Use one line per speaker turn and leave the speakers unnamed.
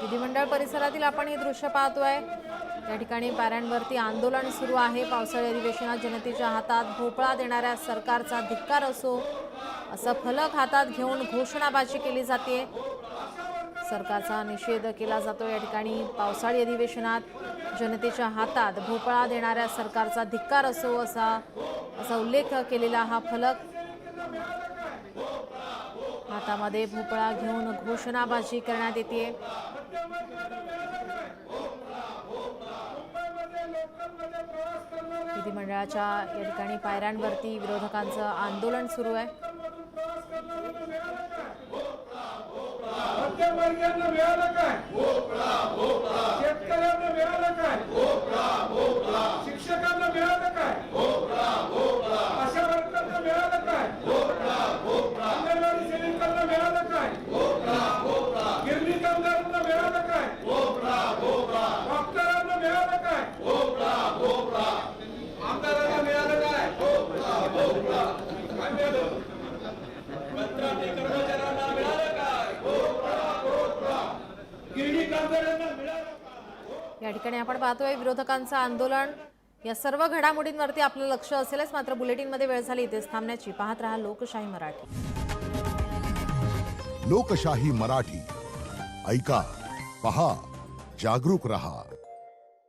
विधिमंडळ परिसरातील आपण हे दृश्य पाहतोय। त्या ठिकाणी पायऱ्यांवरती आंदोलन सुरू आहे। पावसाळी अधिवेशनात जनतेच्या हातात भोपळा देणाऱ्या सरकारचा धिक्कार असो असा फलक हातात घेऊन घोषणाबाजी केली जाते। सरकारचा निषेध केला जातो। या ठिकाणी पावसाळी अधिवेशनात जनतेच्या हातात भोपळा देणाऱ्या सरकारचा धिक्कार असो असा उल्लेख केलेला हा फलक, हातामध्ये भोपळा घेऊन घोषणाबाजी करण्यात येते। विधिमंडळाच्या या ठिकाणी पायऱ्यांवरती विरोधकांचं आंदोलन सुरू आहे।
मध्यमवर्गीयांना मिळालं काय? शेतकऱ्यांना मिळालं काय? शिक्षकांना मिळालं काय? आशा वर्करांना मिळालं काय? अंगणवाडी सेविकांना मिळालं काय? गिरणी कामगारांना मिळालं काय? डॉक्टरांना मिळालं काय? आमदारांना मिळालं काय? कंत्राटी कर्मचाऱ्यांना मिळालं काय? गिरणी कामगारांना मिळालं काय?
या ठिकाणी आपण पाहतोय विरोधकांचं आंदोलन। या सर्व घडामोडींवरती आपलं लक्ष असेलच, मात्र बुलेटिनमध्ये वेळ झाली इथेच थांबण्याची। पाहत रहा लोकशाही मराठी।
लोकशाही मराठी, ऐका, पहा, जागरूक रहा।